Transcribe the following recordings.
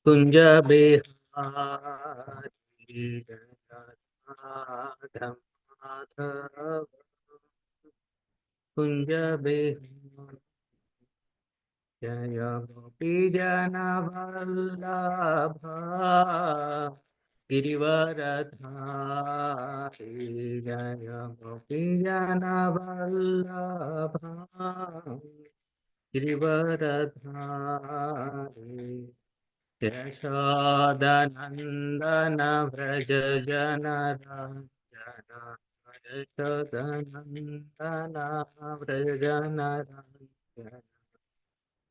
कुंज बिहारी जय राधा माधव कुंज बिहारी जय गोपी जन वल्लभा गिरिवरधारी जय गोपी जन वल्लभा गिरिवरधारी यशोदनन्दन व्रज जनरञ्जन यशोदनन्दन व्रज जनरञ्जन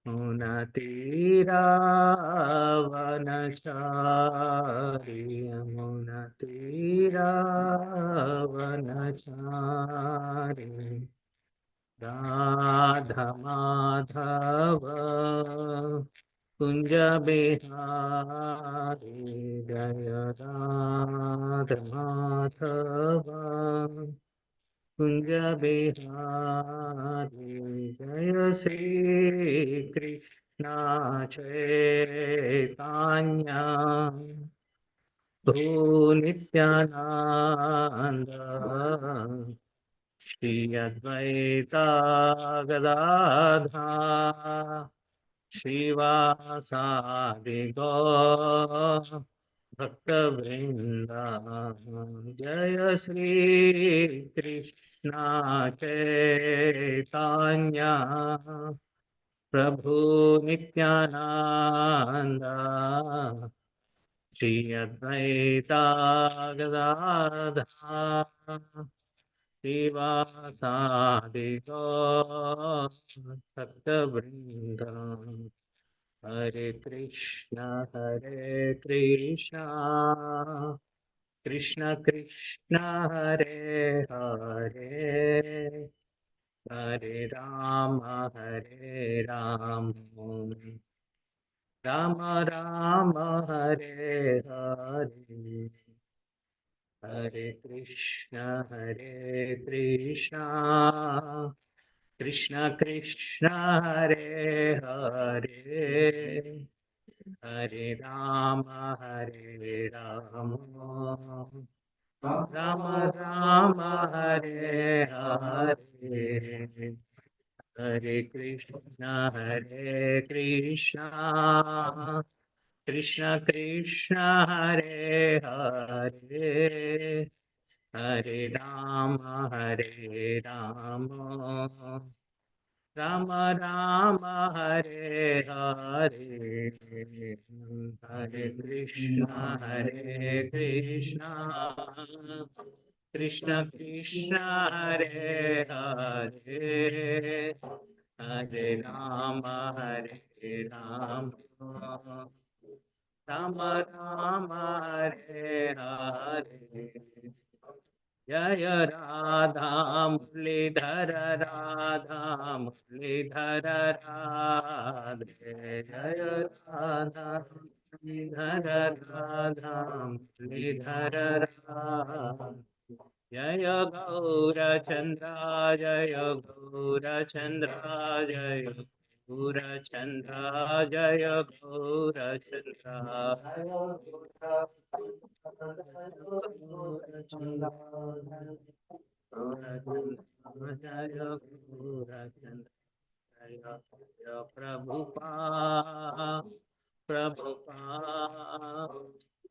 मुनतीरावनचारि मुनतीरावनचारि राधा माधव कुंज बिहारी जय राधा माधव कुंज बिहारी जय श्री कृष्ण चैतन्य प्रभु नित्यानंद श्री अद्वैता गदाधर श्रीवासादि गौर भक्तवृंदा जय श्री कृष्ण चैतन्य प्रभु नित्यानंद श्री अद्वैता गदाधर श्रीवासादि गौर भक्तवृंदा हरे कृष्णा कृष्ण कृष्ण हरे हरे हरे राम राम राम हरे हरे हरे कृष्णा कृष्ण कृष्ण हरे हरे हरे राम राम राम हरे हरे हरे कृष्णा कृष्ण कृष्ण हरे हरे हरे राम राम राम हरे हरे हरे कृष्णा कृष्ण कृष्ण हरे हरे हरे राम राम राम हरे हरे जय राधा मुरलीधर राधे जय राधा मुरलीधर राधे जय गौरचंद्रा जय गौरचंद्रा जय गौरचंद्रा जय गौरचंद्रा जय प्रभुपा प्रभुपा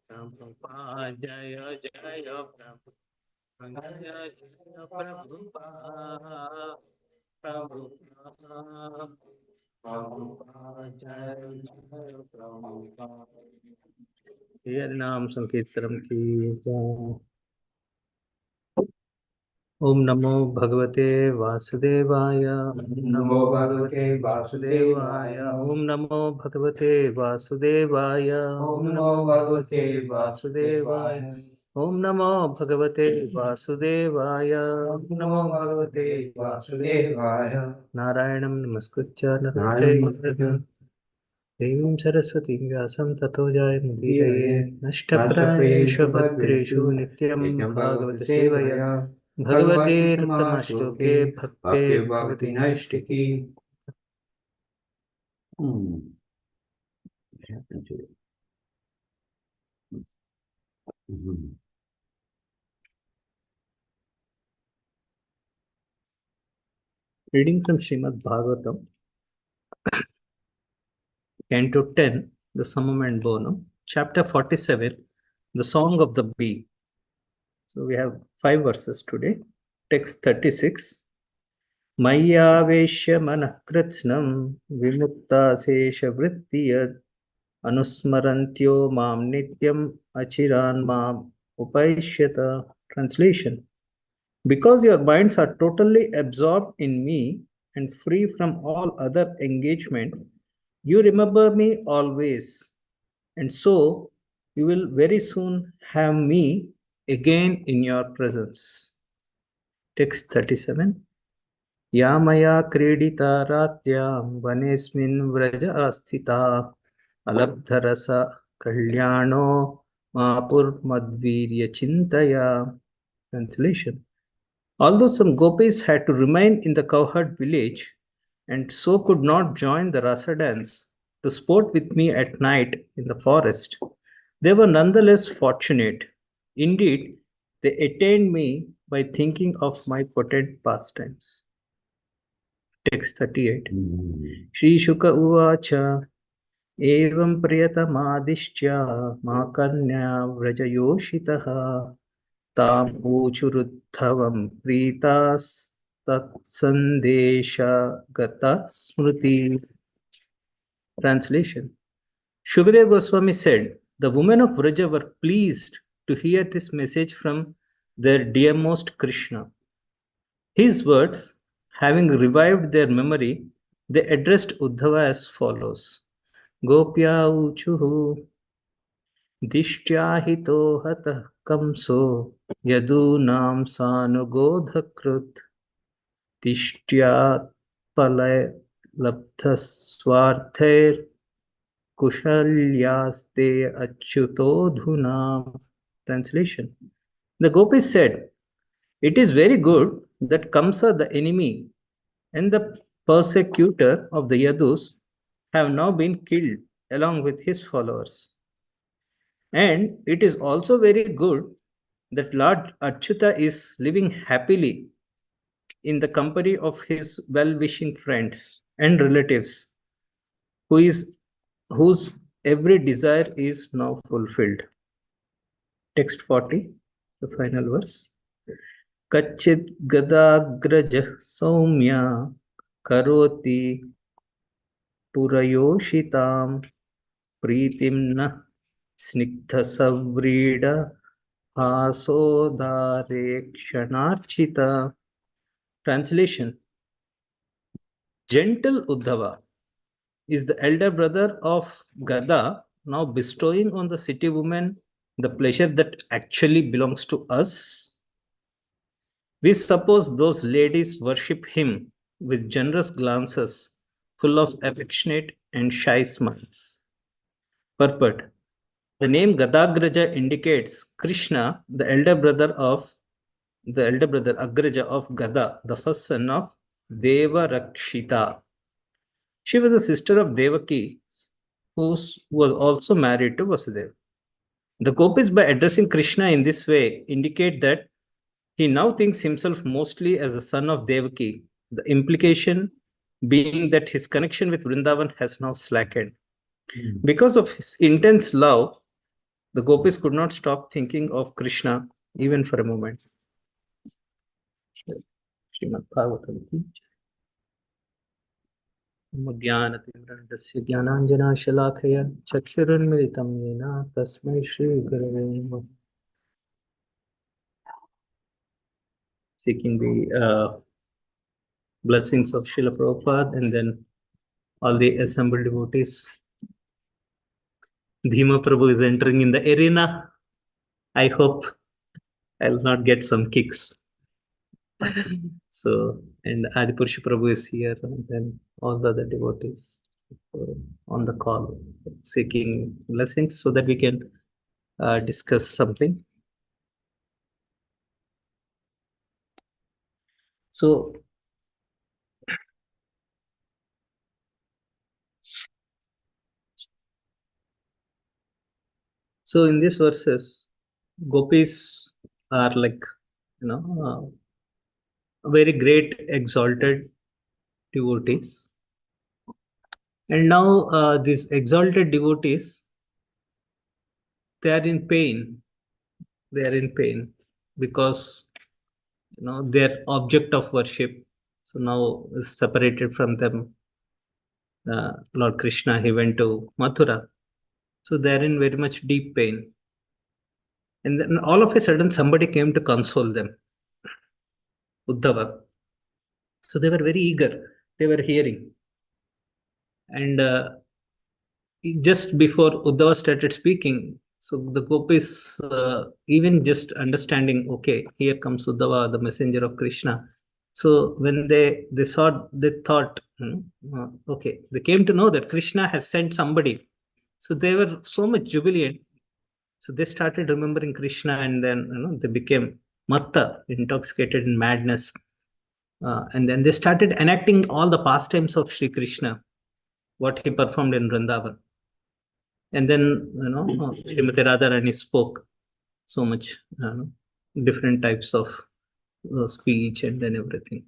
प्रभुपा जय जय प्रभु जय जय प्रभुपा प्रभुपा प्रभुपा जय जय प्रभुपा ये नाम संकीर्तनम की जय। ओम नमो भगवते वासुदेवाय नमो भगवते वासुदेवाय। ओम नमो भगवते वासुदेवाय ओम नमो भगवते वासुदेवाय। ओम नमो भगवते वासुदेवाय ओम नमो भगवते वासुदेवाय। नारायणं नमस्कृत्य नारायणं नमस्ते देवीं सरस्वतीं व्यासं ततो जयमुदीरये नष्टप्रायेषु नष्टप्रायेषु भद्रेषु भद्रेषु नित्यं नित्यं भागवत भगवते सेवया सेवया। भगवतेरुत्तमश्लोके भक्ते भक्ति भगवति भक्ति नैष्टिकी। नैष्टिकी। What happened to it? Mhm. Reading from Srimad Bhagavatam, Canto 10, the Summum and Bonum, Chapter 47, the Song of the Bee. So we have 5 verses today. Text 36. Mayyaveshya manakritznam vimuktaseshavrittiyad anusmarantyo mam nityam achiran mam upaishyata. Translation. Because your minds are totally absorbed in me and free from all other engagement, you remember me always, and so you will very soon have me again in your presence. Text 37. या मया क्रीडिता रात्यां वनेऽस्मिन् Vraj आस्थिता अलब्धरस कल्याणो मापुर्मद्वीर्यचिन्तया. Translation. Although some gopis had to remain in the cowherd village and so could not join the rasa dance to sport with me at night in the forest, they were nonetheless fortunate. Indeed, they attained me by thinking of my potent pastimes. Text 38. Shri Shuka Uvacha Evam Priyatamaदिश्च Makanya Vrajayoshitaha ताम ऊचुरुद्धवं प्रीतास्तत्सन्देशगता स्मृति. Translation. Shukadeva Goswami said, the women of Vraja were pleased to hear this message from their dearmost Krishna. His words, having revived their memory, they addressed Uddhava as follows. Gopya uchuhu दिष्ट्याहितो हतः कंसो यदूनां सानुगोधकृत् तिष्ट्यात्पलब्धस्वार्थैर्कुशल्यास्ते अच्युतोऽधुना. Translation. The gopis said, it is very good that Kamsa, the enemy and the persecutor of the Yadus, have now been killed along with his followers. And it is also very good that Lord Achyuta is living happily in the company of his well-wishing friends and relatives, whose every desire is now fulfilled. Text 40, the final verse. Kachit gadagrajah saumya karoti purayoshitam pritim snigdhasavrida Hasodare Kshanarchita. Translation. Gentle Uddhava is the elder brother of Gada, now bestowing on the city woman the pleasure that actually belongs to us. We suppose those ladies worship him with generous glances, full of affectionate and shy smiles. Purport. The name Gadagraja indicates Krishna, the elder brother Agraja of Gada, the first son of Deva Rakshita. She was the sister of Devaki, who was also married to Vasudeva. The gopis, by addressing Krishna in this way, indicate that he now thinks himself mostly as the son of Devaki, the implication being that his connection with Vrindavan has now slackened. Because of his intense love, the gopis could not stop thinking of Krishna even for a moment. Srimad Bhagavatam. ज्ञानतिम्रण्डस्य ज्ञानाञ्जनाशलाखया चक्षुरुन्मिलितं येन तस्मै श्रीगुरवे नमः. Seeking the blessings of Srila Prabhupada and then all the assembled devotees. Bhima Prabhu is entering in the arena. I hope I'll not get some kicks. So, and Adipurusha Prabhu is here, and then all the other devotees on the call, seeking blessings so that we can discuss something. So, So in these verses, gopis are like, very great exalted devotees. And now these exalted devotees, they are in pain. They are in pain because their object of worship, so now is separated from them. Lord Krishna, he went to Mathura. So they are in very much deep pain. And then all of a sudden, somebody came to console them, Uddhava. So they were very eager. They were hearing. And just before Uddhava started speaking, so the gopis, even just understanding, okay, here comes Uddhava, the messenger of Krishna. So when they saw, they thought, okay, they came to know that Krishna has sent somebody. So they were so much jubilant. So they started remembering Krishna, and then they became matta, intoxicated in madness. And then they started enacting all the pastimes of Sri Krishna, what he performed in Vrindavan. And then Srimati Radharani spoke so much different types of speech and then everything.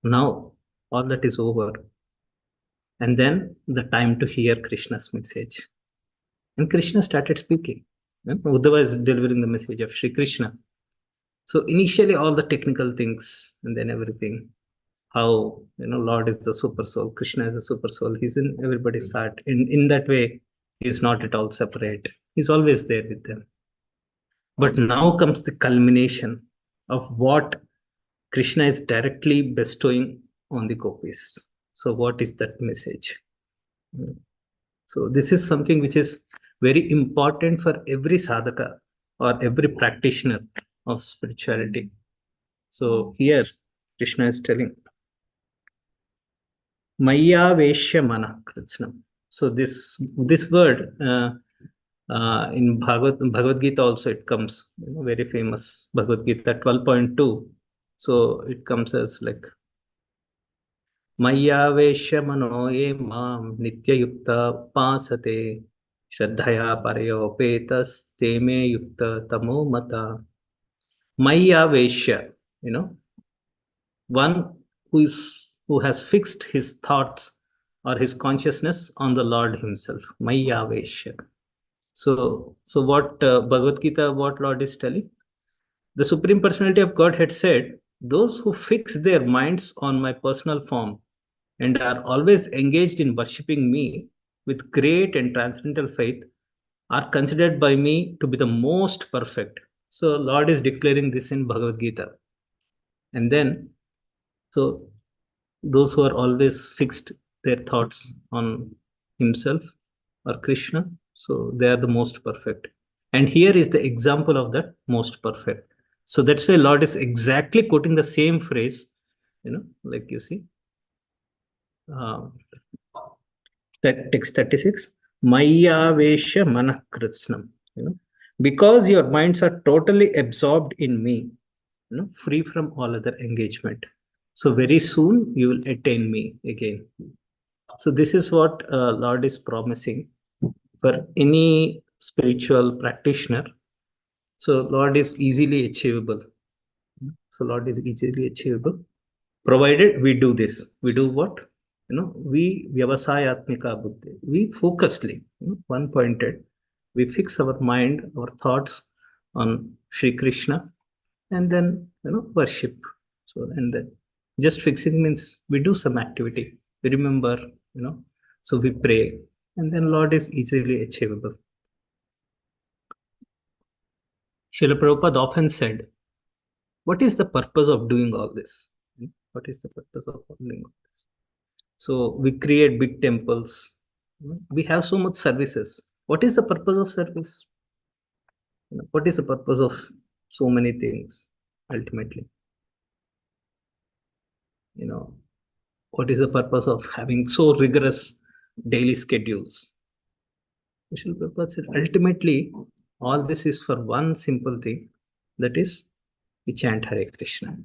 Now all that is over, and then the time to hear Krishna's message. And Krishna started speaking. Uddhava is delivering the message of Sri Krishna. So initially all the technical things and then everything, how Lord is the super soul, Krishna is the super soul, he's in everybody's heart. In that way, he's not at all separate. He's always there with them. But now comes the culmination of what Krishna is directly bestowing on the gopis. So what is that message? So this is something which is very important for every sadhaka or every practitioner of spirituality. So here Krishna is telling, Maya Veshya Mana Krishna. So this word in Bhagavad Gita also it comes, very famous Bhagavad Gita 12.2. So it comes as like Maya Veshya Mano Ye Mam Nitya Yukta Pasate Shraddhaya Parayopetas Teme Yukta Tamo Mata. Maya Veshya, one who has fixed his thoughts or his consciousness on the Lord himself. Maya Veshya. So what Bhagavad Gita, what Lord is telling? The Supreme Personality of God had said, those who fix their minds on my personal form and are always engaged in worshipping me with great and transcendental faith are considered by me to be the most perfect. So Lord is declaring this in Bhagavad Gita. And then, so those who are always fixed their thoughts on himself or Krishna, so they are the most perfect. And here is the example of that most perfect. So that's why Lord is exactly quoting the same phrase, like you see, uh, text 36, Maya Vesha Manakritznam, because your minds are totally absorbed in me, free from all other engagement. So very soon you will attain me again. So this is what Lord is promising for any spiritual practitioner. So Lord is easily achievable. So Lord is easily achievable, provided we do this. We do what? We vyavasayatmika buddhi. We focusedly, one pointed. We fix our mind, our thoughts on Sri Krishna, and then worship. So and then just fixing means we do some activity. We remember, so we pray, and then Lord is easily achievable. Srila Prabhupada often said, what is the purpose of doing all this? What is the purpose of doing all this? So we create big temples. We have so much services. What is the purpose of service? What is the purpose of so many things ultimately? What is the purpose of having so rigorous daily schedules? Vishnu Prabhupada said, ultimately, all this is for one simple thing, that is, we chant Hare Krishna.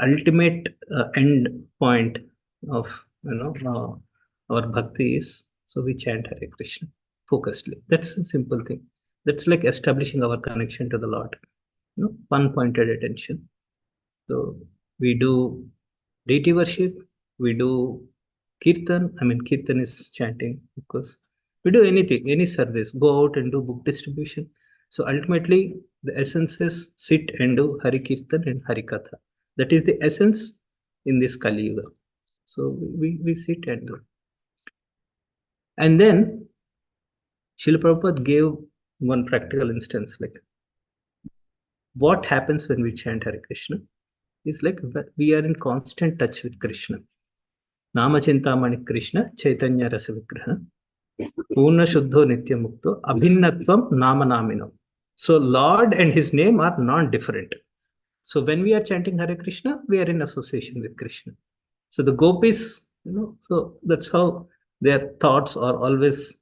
Ultimate end point of our bhakti is, so we chant Hare Krishna. focusedly. That's a simple thing. That's like establishing our connection to the Lord. One-pointed attention. So we do deity worship, we do kirtan. I mean, kirtan is chanting, of course. We do anything, any service, go out and do book distribution. So ultimately, the essence is sit and do Hari Kirtan and Hari Katha. That is the essence in this Kali Yuga. So we sit and do. And then Srila Prabhupada gave one practical instance, like what happens when we chant Hare Krishna is like we are in constant touch with Krishna. Nama Chintamani Krishna, Chaitanya Rasa Vigraha, Purna Shuddho Nitya Mukto, Abhinnatvam Nama Naminam. So Lord and his name are non-different. So when we are chanting Hare Krishna, we are in association with Krishna. So the gopis, so that's how their thoughts are always,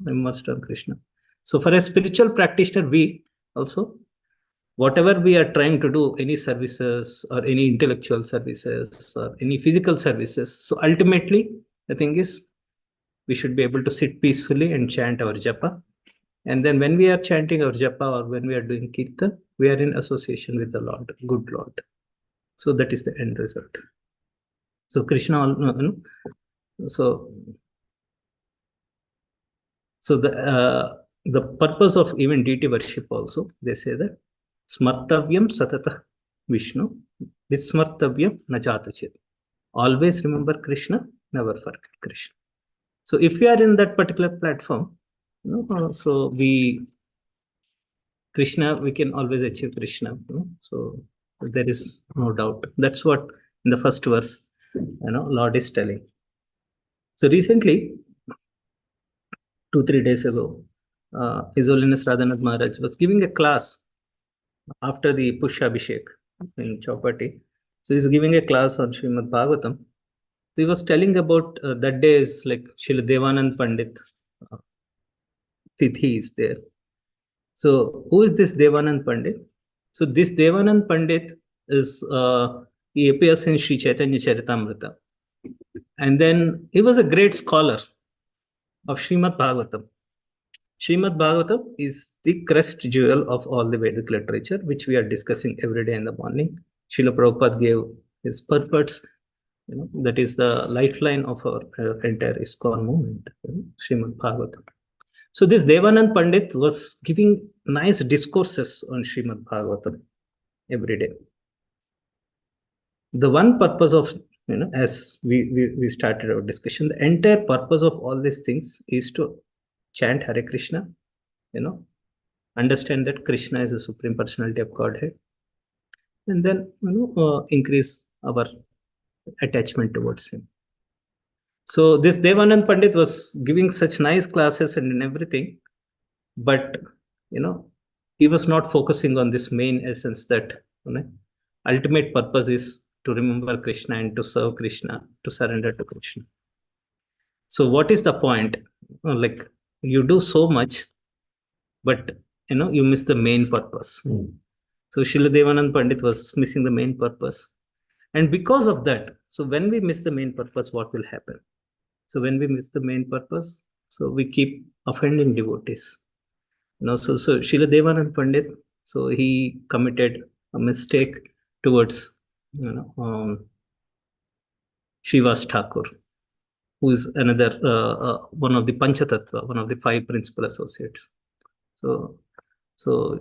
immersed on Krishna. So for a spiritual practitioner, we also, whatever we are trying to do, any services or any intellectual services or any physical services, so ultimately, the thing is, we should be able to sit peacefully and chant our japa. And then when we are chanting our japa or when we are doing kirtan, we are in association with the Lord, good Lord. So that is the end result. So Krishna, so the purpose of even deity worship also, they say that smartavyam satata Vishnu, vismartavyam najatuchit. Always remember Krishna, never forget Krishna. So if we are in that particular platform, so Krishna, we can always achieve Krishna. So there is no doubt. That's what in the first verse, Lord is telling. So recently, 2-3 days ago, His Holiness Radhanath Maharaj was giving a class after the Pushabhishek in Chowpatty. So he's giving a class on Srimad Bhagavatam. He was telling about that day is like Srila Devanand Pandit Tithi is there. So who is this Devanand Pandit? So this Devanand Pandit is he appears in Sri Chaitanya Charitamrita, and then he was a great scholar of Srimad Bhagavatam. Srimad Bhagavatam is the crest jewel of all the Vedic literature, which we are discussing every day in the morning. Srila Prabhupada gave his purpose. That is the lifeline of our entire ISKCON movement, Srimad Bhagavatam. So this Devanand Pandit was giving nice discourses on Srimad Bhagavatam every day. The one purpose of, as we started our discussion, the entire purpose of all these things is to chant Hare Krishna, understand that Krishna is the Supreme Personality of Godhead, and then, increase our attachment towards him. So this Devanand Pandit was giving such nice classes and everything, but he was not focusing on this main essence that ultimate purpose is to remember Krishna and to serve Krishna, to surrender to Krishna. So what is the point? Like you do so much, but you miss the main purpose. So Srila Devanand Pandit was missing the main purpose. And because of that, so when we miss the main purpose, what will happen? So when we miss the main purpose, so we keep offending devotees. So Srila Devanand Pandit, so he committed a mistake towards Srivas Thakur, who is another one of the Panchatattva, one of the 5 principal associates. So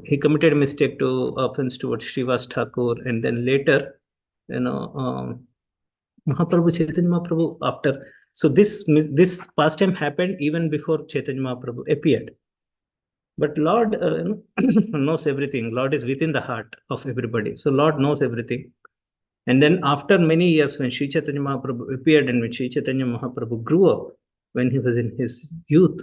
he committed a mistake to offense towards Srivas Thakur, and then later, Mahaprabhu, Chaitanya Mahaprabhu, after. So this pastime happened even before Chaitanya Mahaprabhu appeared. But Lord knows everything. Lord is within the heart of everybody. So Lord knows everything. And then after many years, when Sri Chaitanya Mahaprabhu appeared and when Sri Chaitanya Mahaprabhu grew up, when he was in his youth,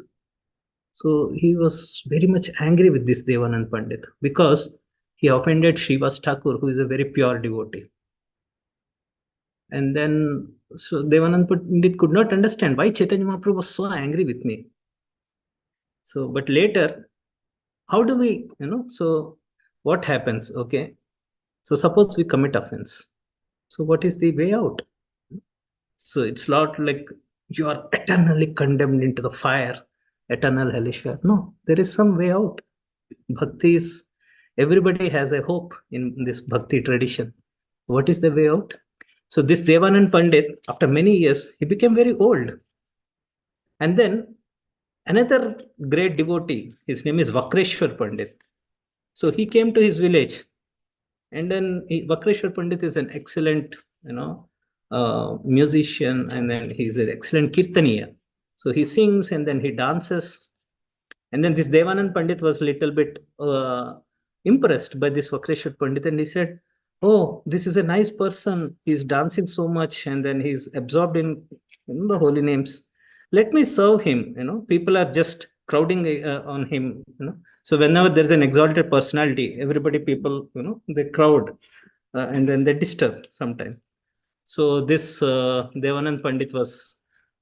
so he was very much angry with this Devanand Pandit because he offended Srivas Thakur, who is a very pure devotee. And then, so Devanand Pandit could not understand why Chaitanya Mahaprabhu was so angry with me. So, but later, how do we, so what happens? Okay. So suppose we commit offense. So what is the way out? So it's not like you are eternally condemned into the fire eternal hellish fire. No, there is some way out. Bhakti is, everybody has a hope in this bhakti tradition. What is the way out? So this Devanand Pandit, after many years, he became very old. And then another great devotee, his name is Vakreshwar Pandit. So he came to his village, and then Vakreshwar Pandit is an excellent, musician, and then he's an excellent kirtaniya. So he sings and then he dances. And then this Devanand Pandit was a little bit impressed by this Vakreshwar Pandit, and he said, "Oh, this is a nice person. He's dancing so much, and then he's absorbed in, the holy names. Let me serve him." People are just crowding on him. So whenever there's an exalted personality, everybody, people, they crowd, and then they disturb sometimes. So this Devanand Pandit was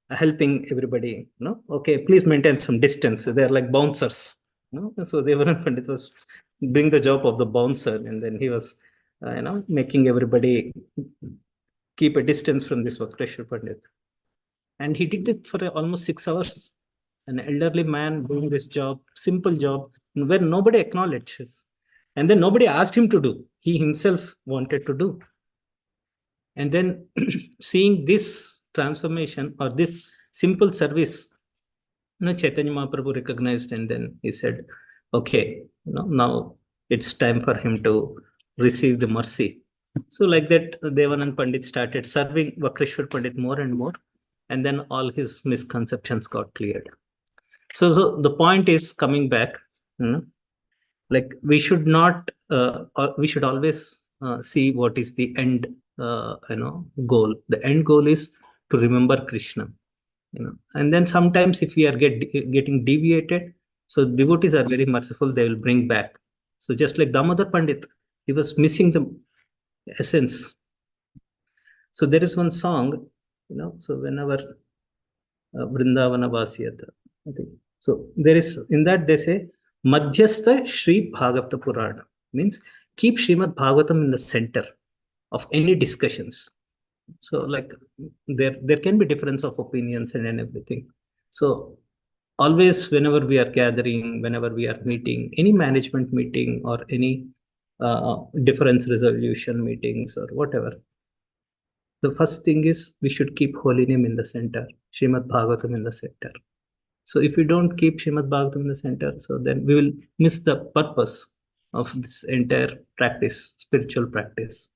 helping everybody. Okay, please maintain some distance. They're like bouncers. So Devanand Pandit was doing the job of the bouncer, and then he was, making everybody keep a distance from this Vakreshwar Pandit. And he did it for almost 6 hours. An elderly man doing this job, simple job, where nobody acknowledges. And then nobody asked him to do. He himself wanted to do. And then seeing this transformation or this simple service, Chaitanya Mahaprabhu recognized, and then he said, okay, now it's time for him to receive the mercy. So like that, Devanand Pandit started serving Vakreshwar Pandit more and more, and then all his misconceptions got cleared. So the point is coming back, like we should not, we should always see what is the end, goal. The end goal is to remember Krishna. And then sometimes if we are getting deviated, so devotees are very merciful, they will bring back. So just like Damodar Pandit, he was missing the essence. So there is one song, so whenever Vrindavana Vasiyata, I think. So there is, in that they say, Madhyastha Shri Bhagavata Purana, means keep Srimad Bhagavatam in the center of any discussions. So like there can be difference of opinions and everything. So always whenever we are gathering, whenever we are meeting, any management meeting or any difference resolution meetings or whatever, the first thing is we should keep holy name in the center, Srimad Bhagavatam in the center. So if we don't keep Srimad Bhagavatam in the center, so then we will miss the purpose of this entire practice, spiritual practice.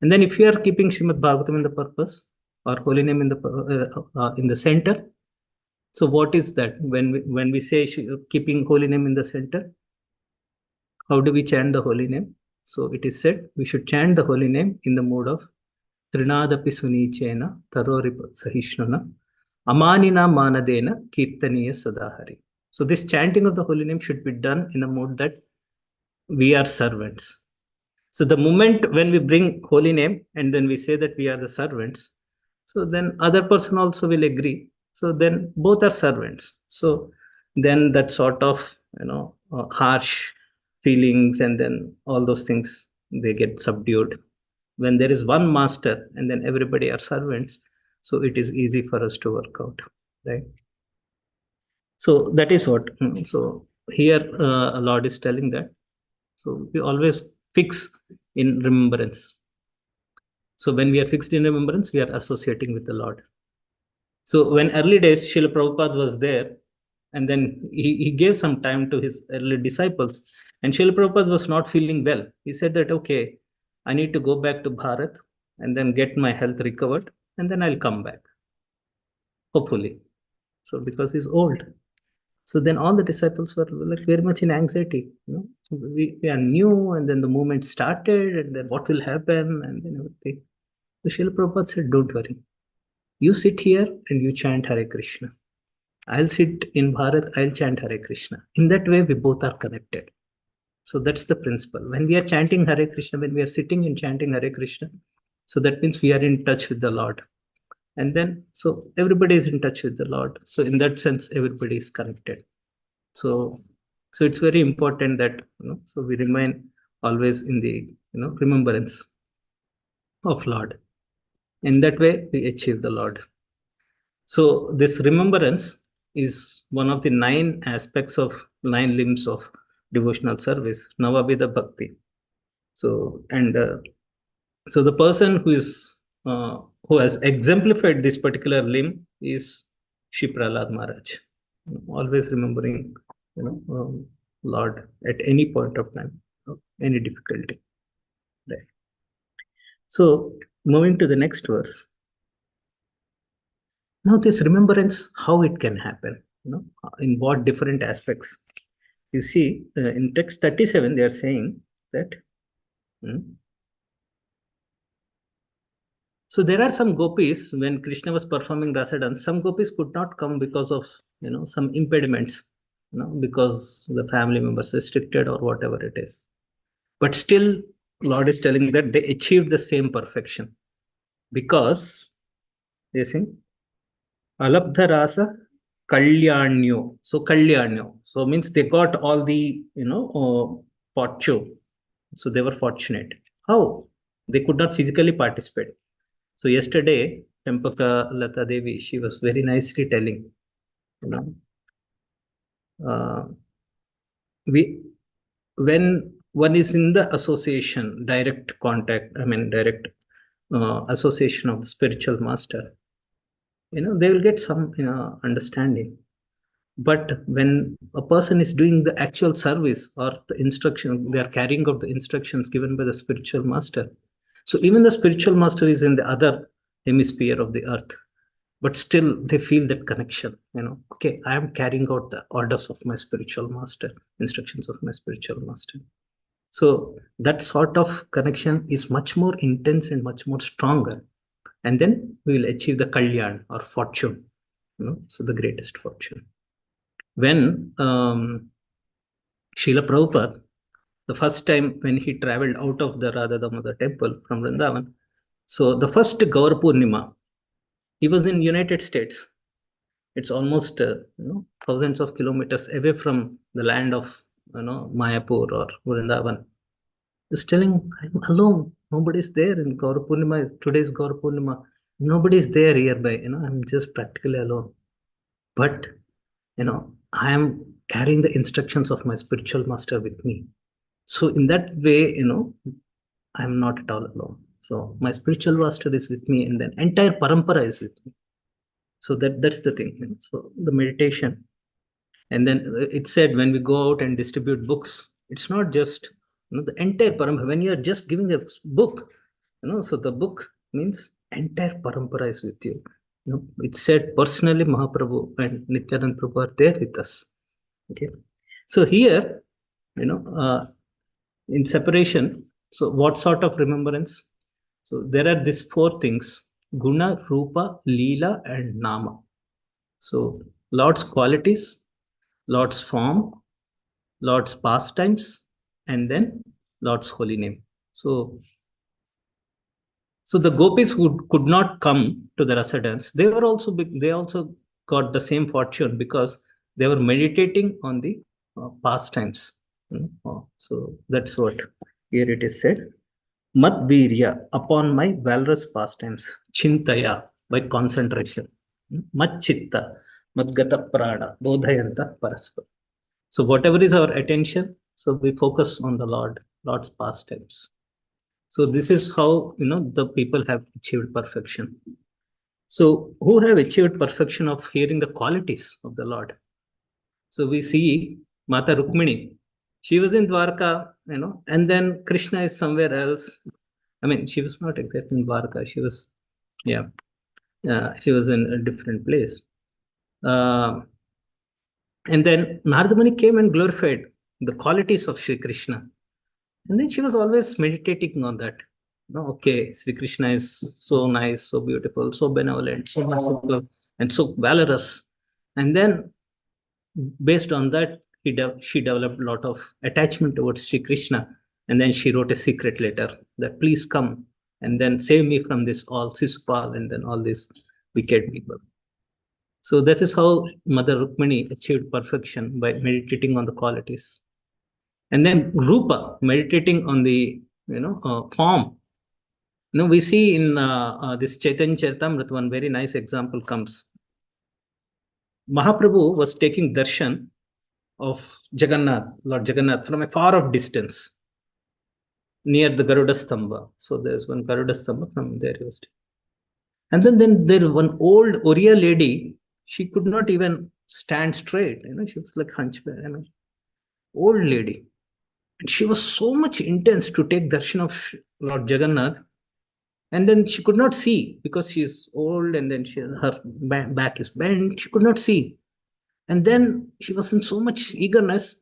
And then if you are keeping Srimad Bhagavatam in the purpose or holy name in the center, so what is that? When we say keeping holy name in the center, how do we chant the holy name? So it is said we should chant the holy name in the mode of Trinadapi Sunichena Taroripa Sahishnuna Amanina Manadena Kirtaniya Sadahari. So this chanting of the holy name should be done in a mode that we are servants. So the moment when we bring holy name and then we say that we are the servants, so then other person also will agree. So then both are servants. So then that sort of, harsh feelings and then all those things, they get subdued. When there is one master and then everybody are servants, so it is easy for us to work out, right? So that is what. So here, Lord is telling that. So we always fix in remembrance. So when we are fixed in remembrance, we are associating with the Lord. So when early days, Srila Prabhupada was there, and then he gave some time to his early disciples, and Srila Prabhupada was not feeling well. He said that, okay, I need to go back to Bharat and then get my health recovered, and then I'll come back, hopefully. So because he's old. So then all the disciples were like very much in anxiety. We are new, and then the movement started, and then what will happen, and then everything. So Srila Prabhupada said, don't worry. You sit here and you chant Hare Krishna. I'll sit in Bharat, I'll chant Hare Krishna. In that way, we both are connected. So that's the principle. When we are chanting Hare Krishna, when we are sitting and chanting Hare Krishna, so that means we are in touch with the Lord. And then, so everybody is in touch with the Lord. So in that sense, everybody is connected. So it's very important that, so we remain always in the, remembrance of Lord. In that way, we achieve the Lord. So this remembrance, is one of the 9 limbs of devotional service, Navavida Bhakti. So, and so the person who has exemplified this particular limb is Shri Prahlad Maharaj. Always remembering, Lord at any point of time, any difficulty. Right. So, moving to the next verse. Now, this remembrance, how it can happen, in what different aspects. You see, in text 37, they are saying that. So there are some gopis when Krishna was performing rasa dance. Some gopis could not come because of some impediments, because the family members restricted or whatever it is. But still, Lord is telling that they achieved the same perfection because they sing Alabdha rasa Kalyanyo. So Kalyanyo. So means they got all the fortune. So they were fortunate. How? They could not physically participate. So yesterday, Champaka Lata Devi, she was very nicely telling, you know, we when one is in the association, direct contact, direct association of the spiritual master, they will get some understanding. But when a person is doing the actual service or the instruction, they are carrying out the instructions given by the spiritual master. So even the spiritual master is in the other hemisphere of the earth, but still they feel that connection. Okay, I am carrying out the orders of my spiritual master, instructions of my spiritual master. So that sort of connection is much more intense and much more stronger. And then we will achieve the kalyan or fortune, so the greatest fortune. When Srila Prabhupada, the first time when he traveled out of the Radha Damodar temple from Vrindavan, so the first Gaur Purnima, he was in United States. It's almost thousands of kilometers away from the land of Mayapur or Vrindavan. He's telling, I'm alone. Nobody's there in Gaur Purnima. Today's Gaur Purnima. Nobody's there nearby. I'm just practically alone. But I am carrying the instructions of my spiritual master with me. So in that way, I'm not at all alone. So my spiritual master is with me, and then entire parampara is with me. So that's the thing. So the meditation, and then it said when we go out and distribute books, it's not just the entire parampara. When you are just giving a book, so the book means entire parampara is with you. It said personally Mahaprabhu and Nityanand Prabhu are there with us. Okay, so here, in separation. So what sort of remembrance? So there are these 4 things: Guna, Rupa, Leela, and Nama. So Lord's qualities, Lord's form, Lord's pastimes, and then Lord's holy name. So the gopis who could not come to the rasa dance, they also got the same fortune because they were meditating on the pastimes. So that's what here it is said. Mat virya, upon my valorous pastimes, chintaya, by concentration. Mat chitta, madgata prana, bodhayanta paraspara. So whatever is our attention, so we focus on the Lord's pastimes. So this is how the people have achieved perfection. So who have achieved perfection of hearing the qualities of the Lord? So we see Mata Rukmini. She was in Dwarka, and then Krishna is somewhere else. She was not exactly in Dwarka. She was, she was in a different place. And then Narada Muni came and glorified the qualities of Sri Krishna. And then she was always meditating on that. Okay, Sri Krishna is so nice, so beautiful, so benevolent, so merciful, and so valorous. And then, based on that, she developed a lot of attachment towards Sri Krishna. And then she wrote a secret letter that please come and then save me from this all Sisupal and then all these wicked people. So that is how Mother Rukmini achieved perfection by meditating on the qualities. And then Rupa, meditating on the form. We see in this Chaitanya Charitamrita, one very nice example comes. Mahaprabhu was taking darshan of Jagannath, Lord Jagannath, from a far off distance near the Garuda Stamba. So there's one Garuda Stamba from there. He was And then there one old Oriya lady, she could not even stand straight. She was like hunchback, old lady. And she was so much intense to take darshan of Lord Jagannath. And then she could not see because she's old and then her back is bent. She could not see. And then she was in so much eagerness.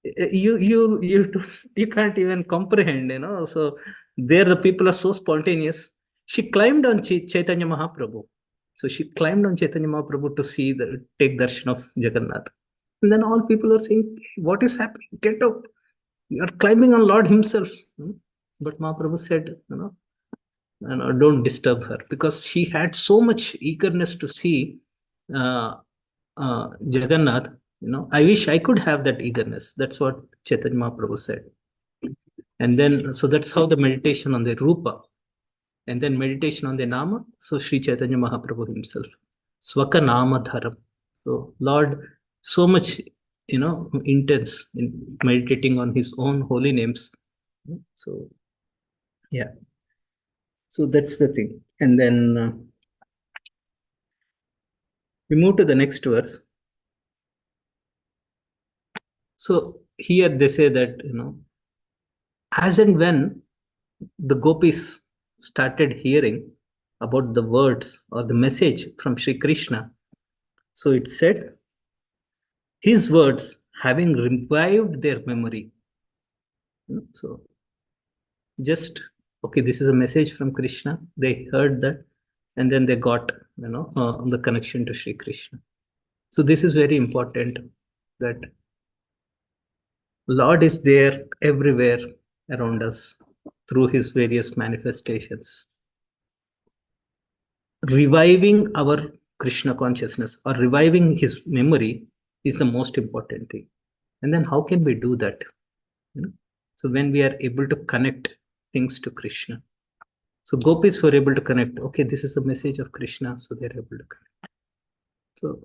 You can't even comprehend, So there the people are so spontaneous. She climbed on Chaitanya Mahaprabhu. So she climbed on Chaitanya Mahaprabhu to see the take darshan of Jagannath. And then all people are saying, "What is happening? Get up! You are climbing on Lord Himself." But Mahaprabhu said, don't disturb her because she had so much eagerness to see uh, Jagannath. I wish I could have that eagerness. That's what Chaitanya Mahaprabhu said. And then, so that's how the meditation on the Rupa, and then meditation on the Nama. So Sri Chaitanya Mahaprabhu himself, Swaka Nama Dharam. So Lord, so much, intense in meditating on his own holy names. So, yeah. So that's the thing. And then we move to the next verse. So here they say that, as and when the gopis started hearing about the words or the message from Sri Krishna, so it said, his words having revived their memory. So just, okay, this is a message from Krishna. They heard that and then they got, the connection to Sri Krishna. So this is very important that Lord is there everywhere around us through his various manifestations. Reviving our Krishna consciousness or reviving his memory is the most important thing. And then how can we do that? So when we are able to connect things to Krishna. So gopis were able to connect. Okay, this is the message of Krishna, so they're able to connect. So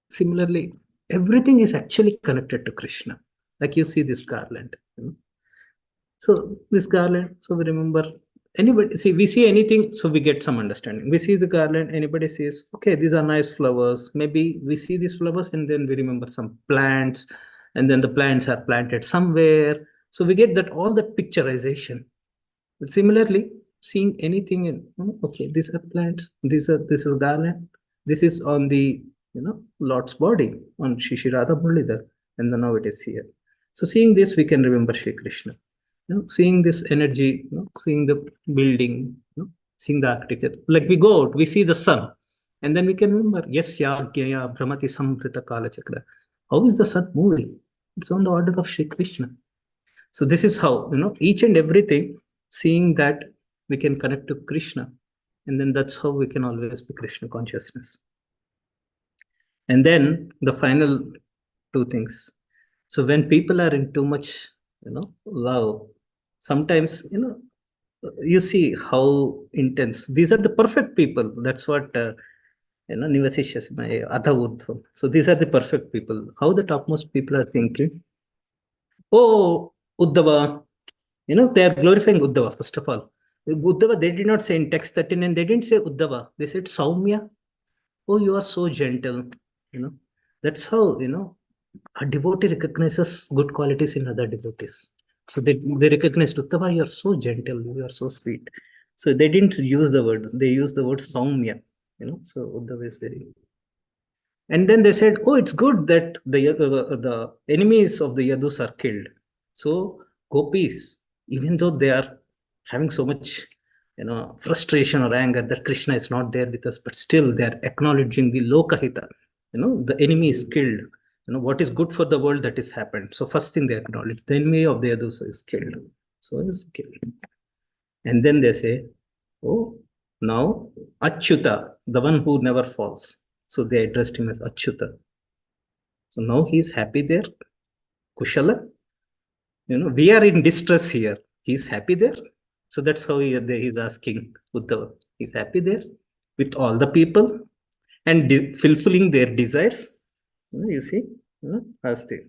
similarly, everything is actually connected to Krishna. Like you see this garland. So this garland, so we remember anybody see we see anything, so we get some understanding. We see the garland, anybody says, okay, these are nice flowers. Maybe we see these flowers and then we remember some plants, and then the plants are planted somewhere. So we get that all that picturization. But similarly, seeing anything in okay, these are plants, this is garland, this is on the Lord's body on Shishirada Murlidhar, and then now it is here. So seeing this, we can remember Shri Krishna. Seeing this energy, seeing the building, seeing the architecture. Like we go out, we see the sun, and then we can remember, yes, Yagya Brahmati Samvrita Kala Chakra. How is the sun moving? It's on the order of Shri Krishna. So this is how, each and everything, seeing that we can connect to Krishna, and then that's how we can always be Krishna consciousness. And then the final two things. So when people are in too much, love, sometimes, you see how intense. These are the perfect people. That's what, Nivasishya, my Atha Urdhvam. So these are the perfect people. How the topmost people are thinking, oh, Uddhava, they are glorifying Uddhava, first of all. Uddhava, they did not say in text 39, they didn't say Uddhava. They said Saumya. Oh, you are so gentle. That's how, a devotee recognizes good qualities in other devotees. So they recognized Uddhava, you are so gentle, you are so sweet. So they didn't use the word, they used the word Saumya. So Uddhava is very. And then they said, oh, it's good that the enemies of the Yadus are killed. So gopis, even though they are having so much, frustration or anger that Krishna is not there with us, but still they are acknowledging the Lokahita. The enemy is killed. What is good for the world, that is happened. So first thing they acknowledge, the enemy of the Yadus is killed. So is killed. And then they say, oh, now Achyuta, the one who never falls. So they addressed him as Achyuta. So now he is happy there. Kushala. We are in distress here. He's happy there. So that's how he's asking Uddhava. He's happy there with all the people. and fulfilling their desires. You see, Asti.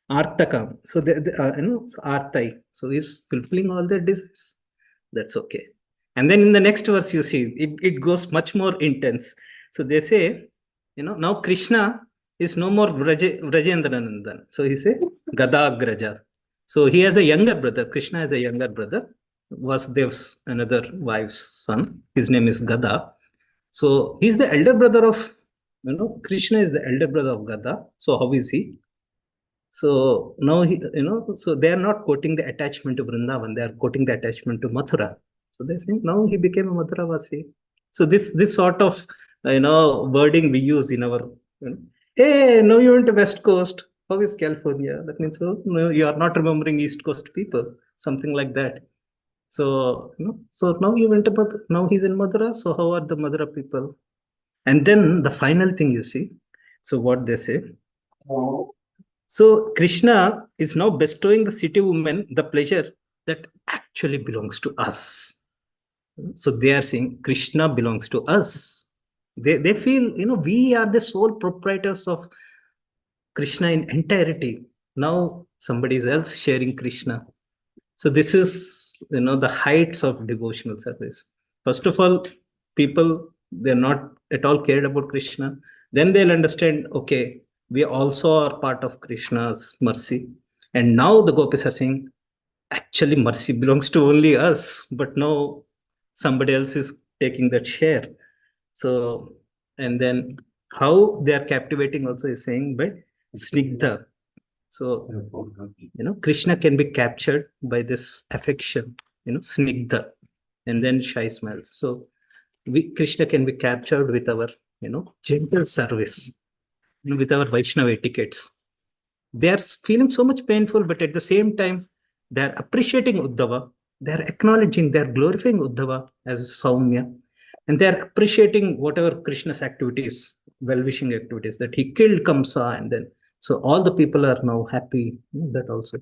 Artakam. So so Artai. So he's fulfilling all their desires. That's okay. And then in the next verse, you see, it goes much more intense. So they say, now Krishna is no more Vrajendranandan. So he say Gadagraja. So he has a younger brother. Krishna has a younger brother. Vasudev's another wife's son. His name is Gada. So he's the elder brother of, Krishna is the elder brother of Gada. So how is he? So now so they are not quoting the attachment to Vrindavan, they are quoting the attachment to Mathura. So they think now he became a Mathuravasi. So this sort of wording we use in our hey, now you went to West Coast. How is California? That means no, you are not remembering East Coast people, something like that. So so now you went about now he's in Mathura. So how are the Mathura people? And then the final thing you see. So what they say. So Krishna is now bestowing the city women the pleasure that actually belongs to us. So they are saying Krishna belongs to us. They feel, we are the sole proprietors of Krishna in entirety. Now somebody else sharing Krishna. So this is, the heights of devotional service. First of all, people, they're not at all cared about Krishna. Then they'll understand, okay, we also are part of Krishna's mercy. And now the gopis are saying, actually mercy belongs to only us, but now somebody else is taking that share. So, and then how they are captivating also is saying by snigdha. So, Krishna can be captured by this affection, snigdha, and then shy smiles. So, Krishna can be captured with our, gentle service, with our Vaishnava etiquettes. They are feeling so much painful, but at the same time, they are appreciating Uddhava. They are acknowledging, they are glorifying Uddhava as Saumya, and they are appreciating whatever Krishna's activities, well-wishing activities, that he killed Kamsa, and then so all the people are now happy, that also.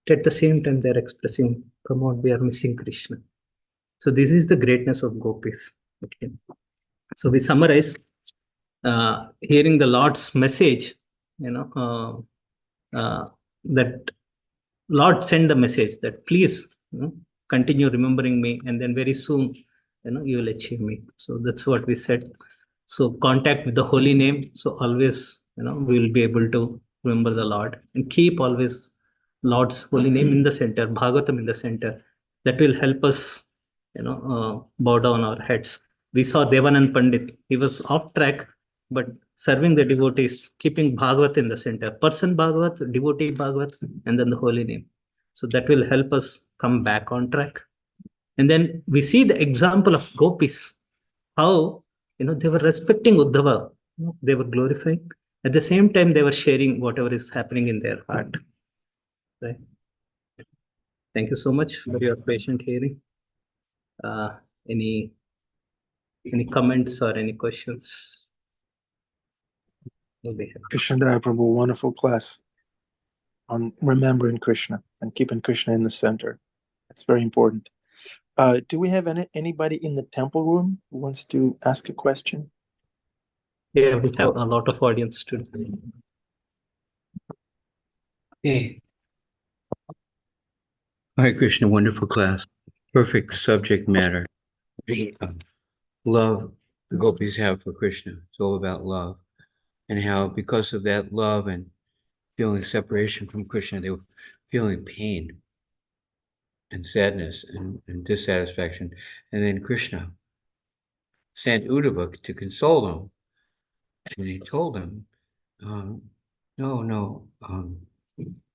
At the same time, they are expressing, come on, we are missing Krishna. So this is the greatness of gopis. Okay. So we summarize, hearing the Lord's message, that Lord send the message that please, continue remembering me, and then very soon, you will achieve me. So that's what we said. So contact with the holy name. So always, we will be able to remember the Lord and keep always Lord's holy name in the center, Bhagavatam in the center. That will help us, bow down our heads. We saw Devanand Pandit. He was off track, but serving the devotees, keeping Bhagavat in the center. Person Bhagavat, devotee Bhagavat, and then the holy name. So that will help us come back on track. And then we see the example of gopis, how they were respecting Uddhava, they were glorifying. At the same time, they were sharing whatever is happening in their heart. Right. Thank you so much for your patient hearing. Uh, any comments or any questions? Krishna Daya Prabhu, wonderful class on remembering Krishna and keeping Krishna in the center. That's very important. Do we have anybody in the temple room who wants to ask a question? Yeah, we have a lot of audience today. Hey. Hare Krishna, wonderful class. Perfect subject matter. Love the gopis have for Krishna. It's all about love. And how because of that love and feeling separation from Krishna, they were feeling pain and sadness and dissatisfaction. And then Krishna sent Uddhava to console them. And he told them, no,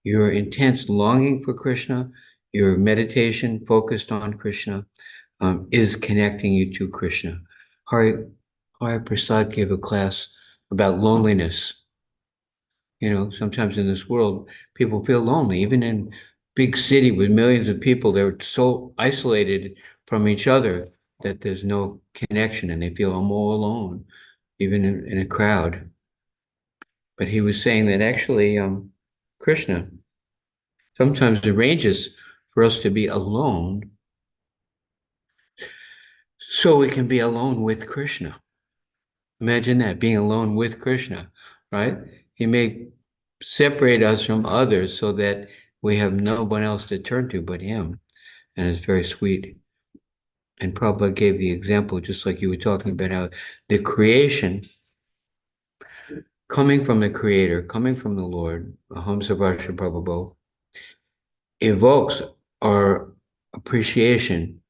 your intense longing for Krishna, your meditation focused on Krishna, is connecting you to Krishna. Hari Prasad gave a class about loneliness. Sometimes in this world, people feel lonely. Even in big city with millions of people, they're so isolated from each other that there's no connection and they feel I'm all alone, even in a crowd. But he was saying that actually Krishna sometimes arranges for us to be alone so we can be alone with Krishna. Imagine that, being alone with Krishna, right? He may separate us from others so that we have no one else to turn to but him. And it's very sweet. And Prabhupada gave the example, just like you were talking about, how the creation, coming from the Creator, coming from the Lord, Aham Sarvasha Prabhupada, evokes our appreciation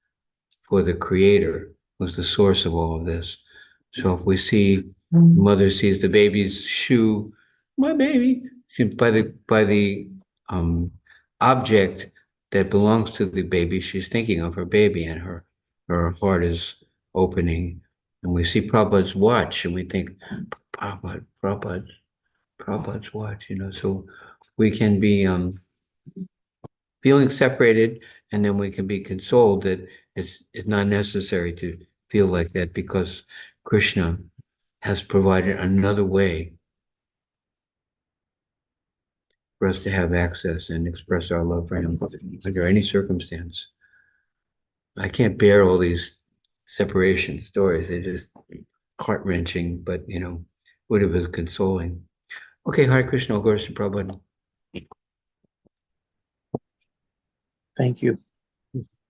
for the Creator, who's the source of all of this. So if we see, mother sees the baby's shoe, my baby, by the object that belongs to the baby, she's thinking of her baby, and her heart is opening. And we see Prabhupada's watch, and we think, Prabhupada's watch, so we can be feeling separated, and then we can be consoled that it's not necessary to feel like that, because Krishna has provided another way for us to have access and express our love for him under any circumstance. I can't bear all these separation stories. They're just heart-wrenching, but Buddha was consoling. Okay, Hare Krishna, of course, Prabhupada. Thank you.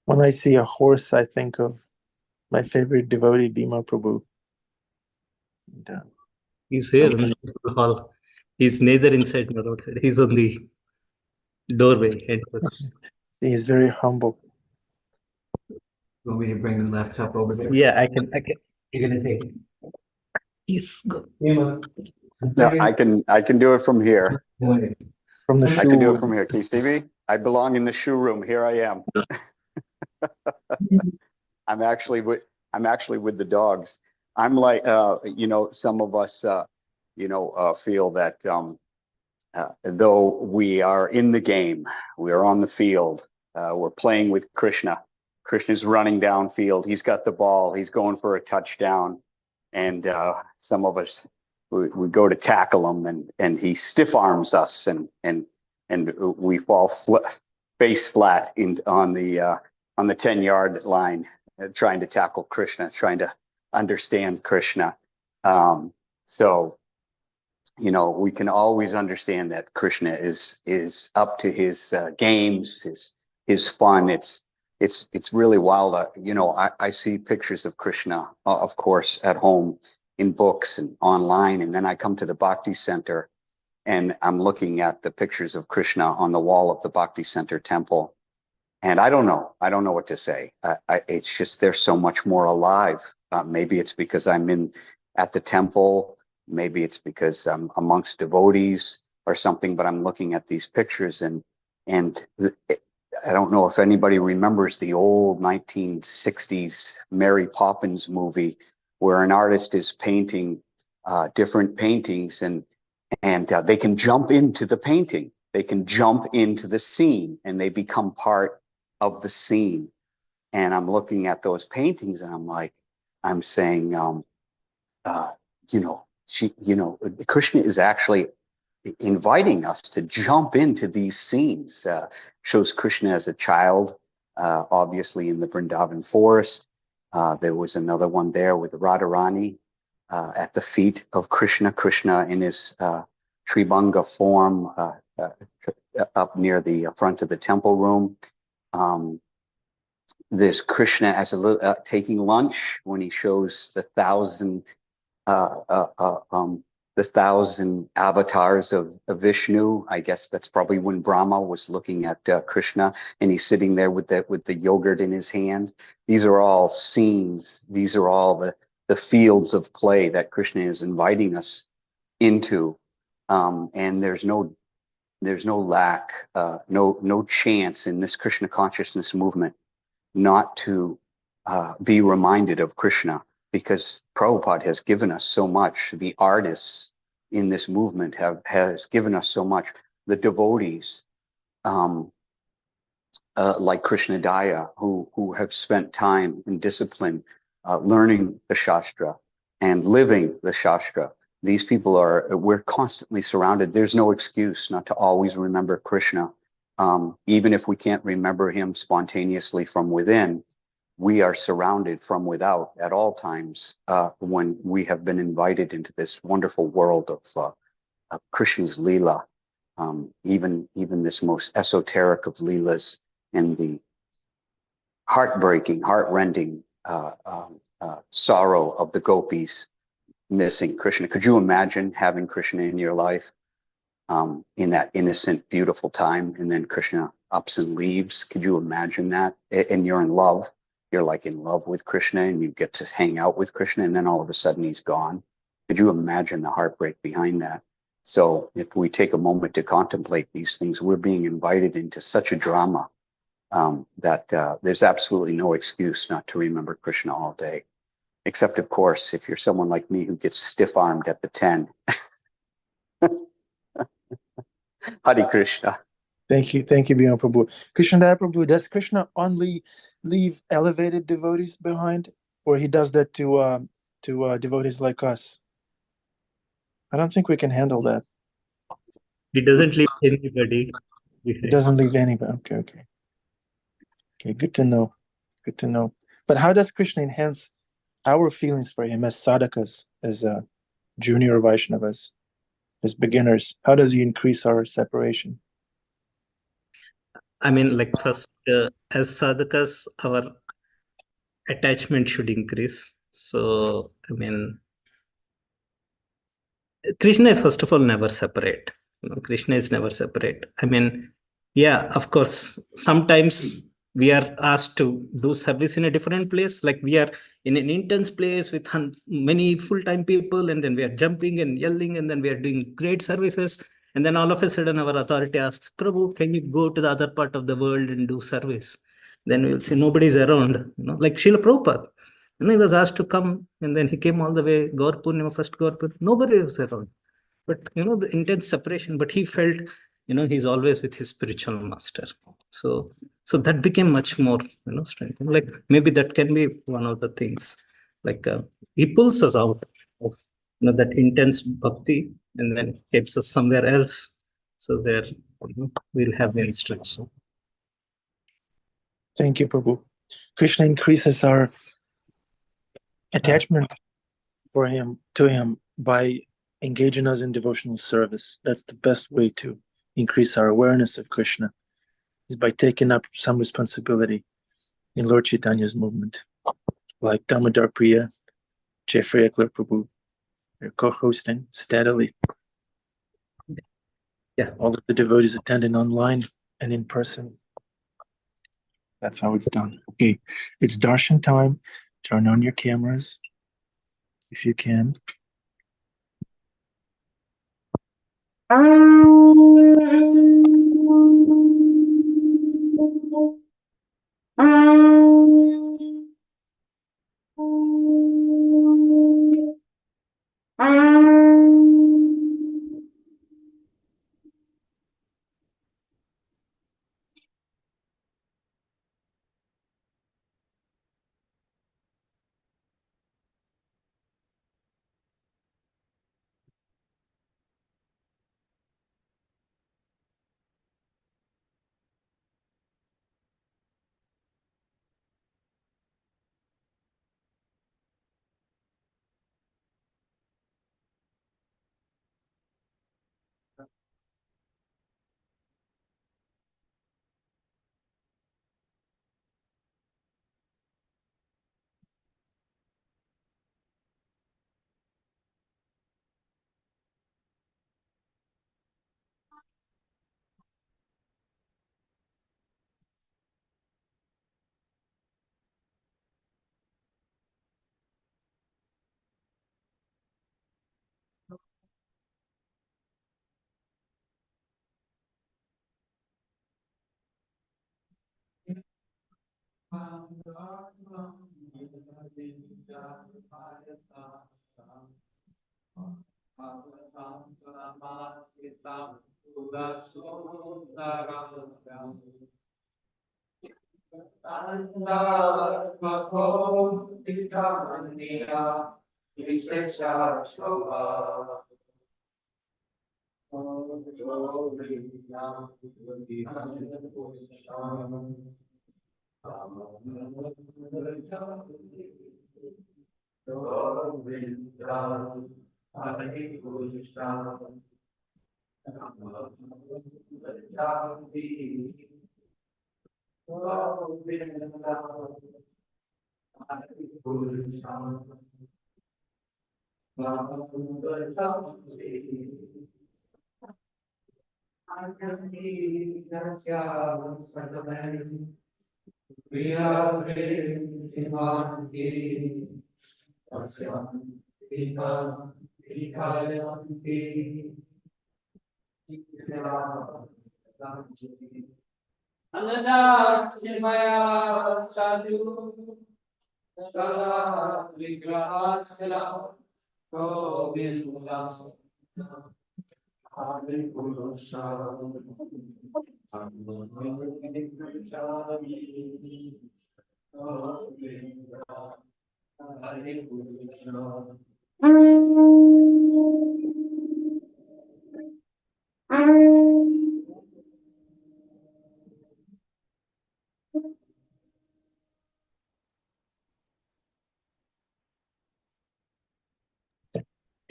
When I see a horse, I think of my favorite devotee, Bhima Prabhu. And, He's here in the hall. He's neither inside nor outside. He's on the doorway entrance. he's very humble. You want me to bring the laptop over there? Yeah, I can. You're gonna take it. He's good. Yeah, No, I can do it from here. From the I shoe can do it room. from here. Can you see me? I belong in the shoe room. Here I am. I'm actually with the dogs. I'm like, some of us, feel that though we are in the game, we are on the field, we're playing with Krishna. Krishna's running downfield. He's got the ball. He's going for a touchdown. And some of us, we go to tackle him, and he stiff arms us, and we fall face flat on the 10-yard line, trying to tackle Krishna, trying to understand Krishna. So we can always understand that Krishna is up to his games, his fun. It's really wild. I see pictures of Krishna, of course, at home in books and online, and then I come to the Bhakti Center, and I'm looking at the pictures of Krishna on the wall of the Bhakti Center temple, and I don't know what to say. It's just they're so much more alive. Maybe it's because I'm at the temple. Maybe it's because I'm amongst devotees or something. But I'm looking at these pictures, and I don't know if anybody remembers the old 1960s Mary Poppins movie, where an artist is painting different paintings, and they can jump into the painting. They can jump into the scene, and they become part of the scene. And I'm looking at those paintings, and I'm saying, Krishna is actually inviting us to jump into these scenes. Shows Krishna as a child, obviously in the Vrindavan forest. There was another one there with Radharani at the feet of Krishna in his Tribhanga form up near the front of the temple room. There's Krishna as taking lunch when he shows the 1,000 avatars of Vishnu. I guess that's probably when Brahma was looking at Krishna, and he's sitting there with the yogurt in his hand. These are all scenes. These are all the fields of play that Krishna is inviting us into, and there's no lack, no chance in this Krishna consciousness movement not to be reminded of Krishna, because Prabhupada has given us so much. The artists in this movement has given us so much. The devotees, like Krishna Daya, who have spent time and discipline learning the Shastra and living the Shastra. These people we're constantly surrounded. There's no excuse not to always remember Krishna. Even if we can't remember him spontaneously from within, we are surrounded from without at all times when we have been invited into this wonderful world of Krishna's Leela, even this most esoteric of Leelas and the heartbreaking, heartrending sorrow of the gopis missing Krishna. Could you imagine having Krishna in your life in that innocent, beautiful time, and then Krishna ups and leaves? Could you imagine that? And you're in love. You're like in love with Krishna, and you get to hang out with Krishna, and then all of a sudden he's gone. Could you imagine the heartbreak behind that? So if we take a moment to contemplate these things, we're being invited into such a drama that there's absolutely no excuse not to remember Krishna all day. Except, of course, if you're someone like me who gets stiff-armed at the 10. Hare Krishna. Thank you, Bhima Prabhu. Krishna Daya Prabhu, does Krishna only leave elevated devotees behind, or he does that to devotees like us? I don't think we can handle that. He doesn't leave anybody He behind. doesn't leave anybody. Okay, good to know. Good to know. But how does Krishna enhance our feelings for him as sadhakas, as junior Vaishnavas, as beginners? How does he increase our separation? I mean, like first, as sadhakas, our attachment should increase. So, I mean, Krishna, first of all, never separate. Krishna is never separate. I mean, yeah, of course, sometimes we are asked to do service in a different place. Like we are in an intense place with many full-time people, and then we are jumping and yelling, and then we are doing great services. And then all of a sudden, our authority asks, Prabhu, can you go to the other part of the world and do service? Then we will say, nobody's around, like Srila Prabhupada. And he was asked to come, and then he came all the way, Gaur Purnima, first Gaur Purnima. Nobody was around. But, the intense separation, but he felt, he's always with his spiritual master. So that became much more, strength. Like maybe that can be one of the things. Like he pulls us out of, that intense bhakti and then keeps us somewhere else. So there, we'll have the instruction. Thank you, Prabhu. Krishna increases our attachment to him by engaging us in devotional service. That's the best way to increase our awareness of Krishna, is by taking up some responsibility in Lord Chaitanya's movement. Like Damodar Priya, Jeffrey Eckler Prabhu, they're co-hosting steadily. Yeah. All of the devotees attending online and in person. That's how it's done. Okay, it's darshan time. Turn on your cameras if you can.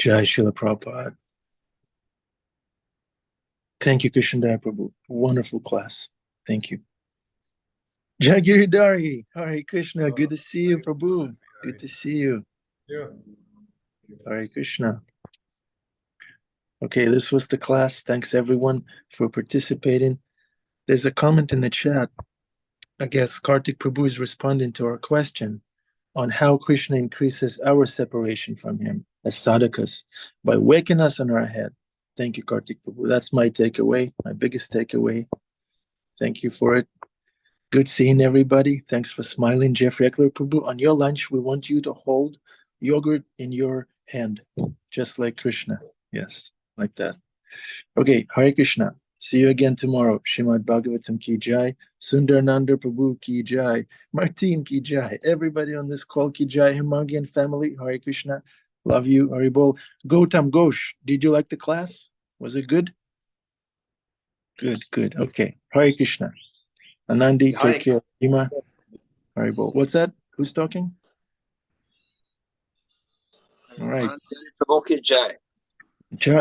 Jai Srila Prabhupada. Thank you, Krishna Daya Prabhu. Wonderful class. Thank you. Jai Giridhari. Hare Krishna. Good to see you, Prabhu. Good to see you. Hare Krishna. Okay, this was the class. Thanks everyone for participating. There's a comment in the chat. I guess Kartik Prabhu is responding to our question on how Krishna increases our separation from him as sadhakas by waking us on our head. Thank you, Kartik Prabhu. That's my takeaway, my biggest takeaway. Thank you for it. Good seeing everybody. Thanks for smiling. Jeffrey Eckler Prabhu, on your lunch, we want you to hold yogurt in your hand, just like Krishna. Yes, like that. Okay, Hare Krishna. See you again tomorrow. Shrimad Bhagavatam ki jai. Sundar Nanda Prabhu ki jai. Martin ki jai. Everybody on this call ki jai. Himangian family. Hare Krishna. Love you. Haribol. Gautam Ghosh. Did you like the class? Was it good? Good, good. Okay. Hare Krishna. Anandi, take care. Hima. Haribol. What's that? Who's talking? All right. Prabhu ki jai. Jai.